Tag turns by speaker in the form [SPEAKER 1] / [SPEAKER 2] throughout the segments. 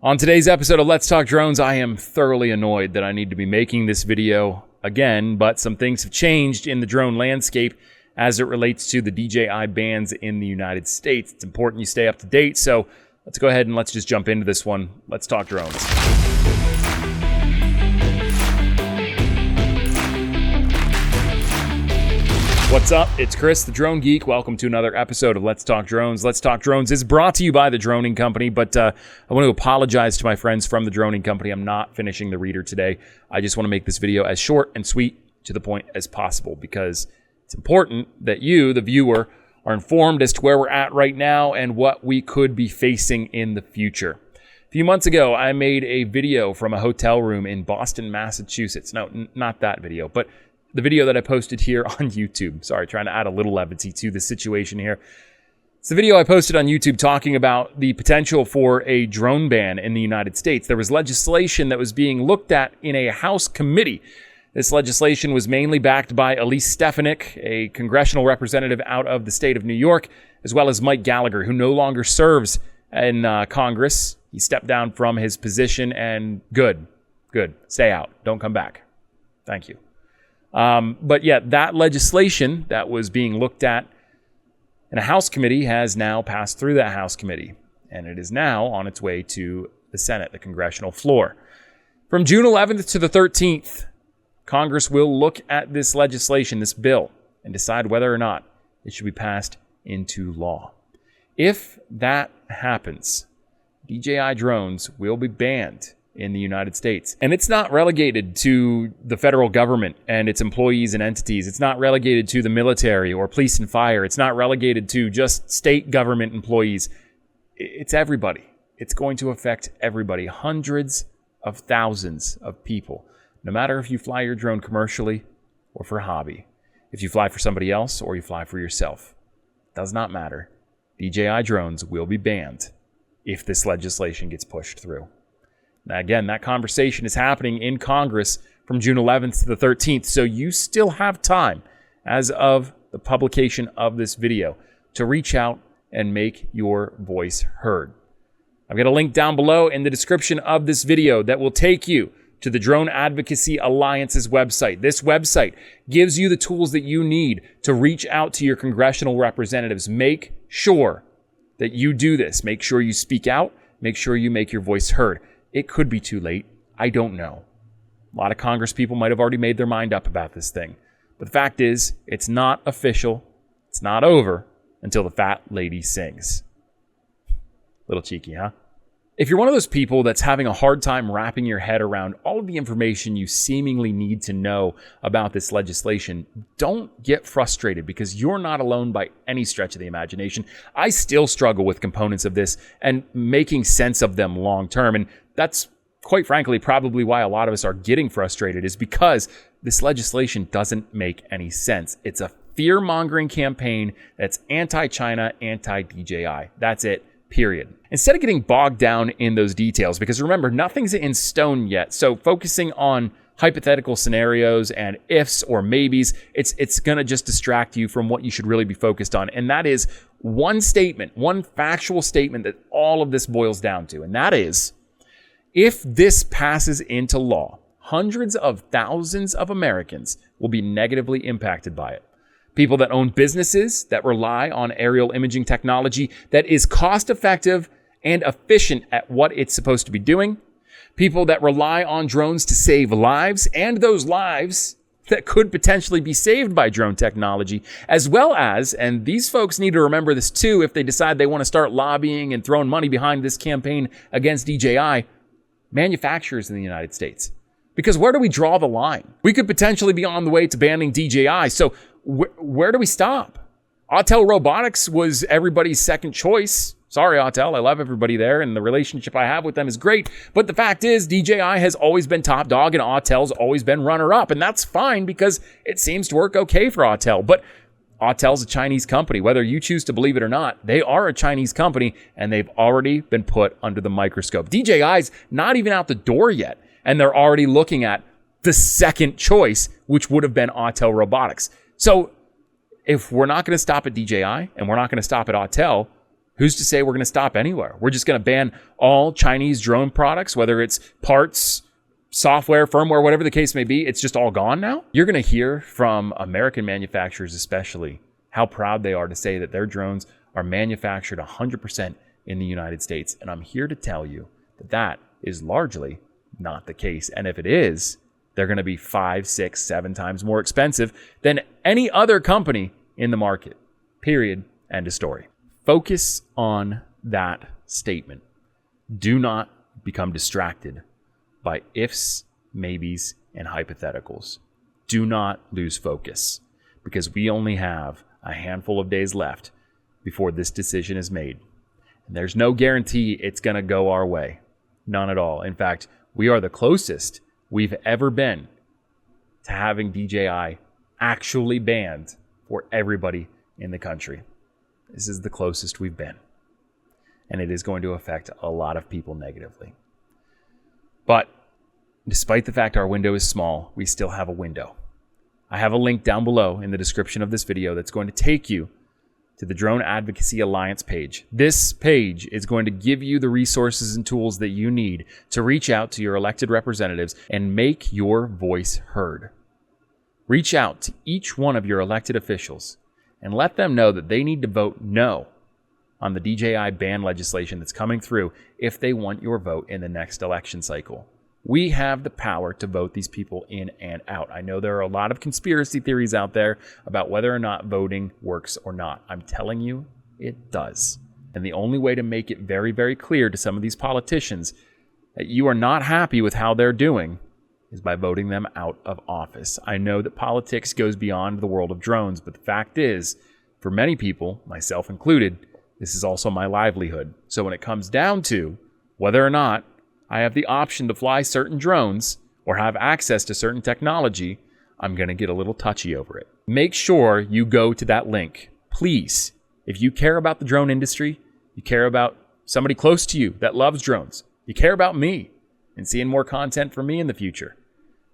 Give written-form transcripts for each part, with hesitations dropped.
[SPEAKER 1] On today's episode of Let's Talk Drones, I am thoroughly annoyed that I need to be making this video again, but some things have changed in the drone landscape as it relates to the DJI bans in the United States. It's important you stay up to date, so let's go ahead and let's just jump into this one. Let's talk drones. What's up? It's Chris, the Drone Geek. Welcome to another episode of Let's Talk Drones. Let's Talk Drones is brought to you by the Droning Company, but I want to apologize to my friends from the Droning Company. I'm not finishing the reader today. I just want to make this video as short and sweet to the point as possible because it's important that you, the viewer, are informed as to where we're at right now and what we could be facing in the future. A few months ago, I made a video from a hotel room in Boston, Massachusetts. No, not that video, but the video that I posted here on YouTube. Sorry, trying to add a little levity to the situation here. It's the video I posted on YouTube talking about the potential for a drone ban in the United States. There was legislation that was being looked at in a House committee. This legislation was mainly backed by Elise Stefanik, a congressional representative out of the state of New York, as well as Mike Gallagher, who no longer serves in Congress. He stepped down from his position and good. Stay out. Don't come back. Thank you. But yeah, that legislation that was being looked at in a House committee has now passed through that House committee, and it is now on its way to the Senate, the congressional floor. From June 11th to the 13th, Congress will look at this legislation, this bill, and decide whether or not it should be passed into law. If that happens, DJI drones will be banned in the United States. And it's not relegated to the federal government and its employees and entities. It's not relegated to the military or police and fire. It's not relegated to just state government employees. It's everybody. It's going to affect everybody. Hundreds of thousands of people. No matter if you fly your drone commercially or for hobby. If you fly for somebody else or you fly for yourself. Does not matter. DJI drones will be banned if this legislation gets pushed through. Now, again, that conversation is happening in Congress from June 11th to the 13th, so you still have time, as of the publication of this video, to reach out and make your voice heard. I've got a link down below in the description of this video that will take you to the Drone Advocacy Alliance's website. This website gives you the tools that you need to reach out to your congressional representatives. Make sure that you do this. Make sure you speak out. Make sure you make your voice heard. It could be too late. I don't know. A lot of Congress people might have already made their mind up about this thing. But the fact is, it's not official. It's not over until the fat lady sings. Little cheeky, huh? If you're one of those people that's having a hard time wrapping your head around all of the information you seemingly need to know about this legislation, don't get frustrated because you're not alone by any stretch of the imagination. I still struggle with components of this and making sense of them long term. And that's quite frankly probably why a lot of us are getting frustrated, is because this legislation doesn't make any sense. It's a fear-mongering campaign that's anti-China, anti-DJI. That's it. Period. Instead of getting bogged down in those details, because remember, nothing's in stone yet. So focusing on hypothetical scenarios and ifs or maybes, it's going to just distract you from what you should really be focused on. And that is one statement, one factual statement that all of this boils down to. And that is, if this passes into law, hundreds of thousands of Americans will be negatively impacted by it. People that own businesses that rely on aerial imaging technology that is cost-effective and efficient at what it's supposed to be doing. People that rely on drones to save lives, and those lives that could potentially be saved by drone technology, as well as, and these folks need to remember this too if they decide they want to start lobbying and throwing money behind this campaign against DJI, manufacturers in the United States. Because where do we draw the line? We could potentially be on the way to banning DJI, so where do we stop? Autel Robotics was everybody's second choice. Sorry, Autel, I love everybody there, and the relationship I have with them is great. But the fact is, DJI has always been top dog, and Autel's always been runner-up. And that's fine because it seems to work okay for Autel. But Autel's a Chinese company. Whether you choose to believe it or not, they are a Chinese company, and they've already been put under the microscope. DJI's not even out the door yet, and they're already looking at the second choice, which would have been Autel Robotics. So if we're not going to stop at DJI and we're not going to stop at Autel, Who's to say we're going to stop anywhere? We're just going to ban all Chinese drone products, whether it's parts, software, firmware, whatever the case may be. It's just all gone now. You're going to hear from American manufacturers especially how proud they are to say that their drones are manufactured 100% in the United States. And I'm here to tell you that that is largely not the case. And if it is, they're going to be 5, 6, 7 times more expensive than any other company in the market. Period. End of story. Focus on that statement. Do not become distracted by ifs, maybes, and hypotheticals. Do not lose focus, because we only have a handful of days left before this decision is made. And there's no guarantee it's going to go our way. None at all. In fact, we are the closest we've ever been to having DJI actually banned for everybody in the country. This is the closest we've been. And it is going to affect a lot of people negatively. But despite the fact our window is small, we still have a window. I have a link down below in the description of this video that's going to take you to the Drone Advocacy Alliance page. This page is going to give you the resources and tools that you need to reach out to your elected representatives and make your voice heard. Reach out to each one of your elected officials and let them know that they need to vote no on the DJI ban legislation that's coming through if they want your vote in the next election cycle. We have the power to vote these people in and out. I know there are a lot of conspiracy theories out there about whether or not voting works or not. I'm telling you, it does. And the only way to make it very, very clear to some of these politicians that you are not happy with how they're doing is by voting them out of office. I know that politics goes beyond the world of drones, but the fact is, for many people, myself included, this is also my livelihood. So when it comes down to whether or not I have the option to fly certain drones or have access to certain technology, I'm going to get a little touchy over it. Make sure you go to that link. Please, if you care about the drone industry, you care about somebody close to you that loves drones, you care about me and seeing more content from me in the future,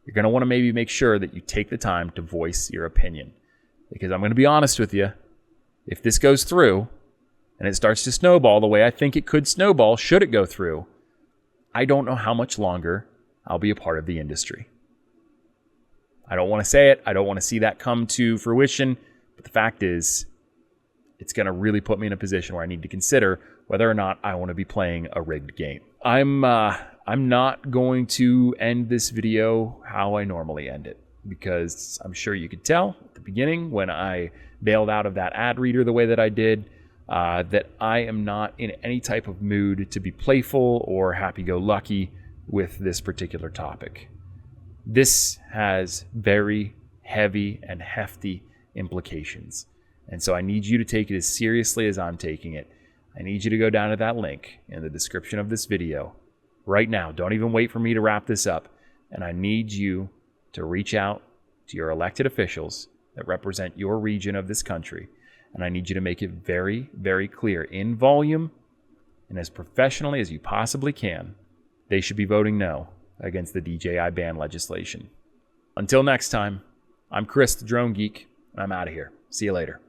[SPEAKER 1] you're going to want to maybe make sure that you take the time to voice your opinion. Because I'm going to be honest with you, if this goes through and it starts to snowball the way I think it could snowball should it go through, I don't know how much longer I'll be a part of the industry. I don't want to say it. I don't want to see that come to fruition. But the fact is, it's going to really put me in a position where I need to consider whether or not I want to be playing a rigged game. I'm not going to end this video how I normally end it, because I'm sure you could tell at the beginning when I bailed out of that ad reader the way that I did, that I am not in any type of mood to be playful or happy-go-lucky with this particular topic. This has very heavy and hefty implications. And so I need you to take it as seriously as I'm taking it. I need you to go down to that link in the description of this video right now. Don't even wait for me to wrap this up. And I need you to reach out to your elected officials that represent your region of this country. And I need you to make it very, very clear in volume and as professionally as you possibly can. They should be voting no against the DJI ban legislation. Until next time, I'm Chris, the Drone Geek, and I'm out of here. See you later.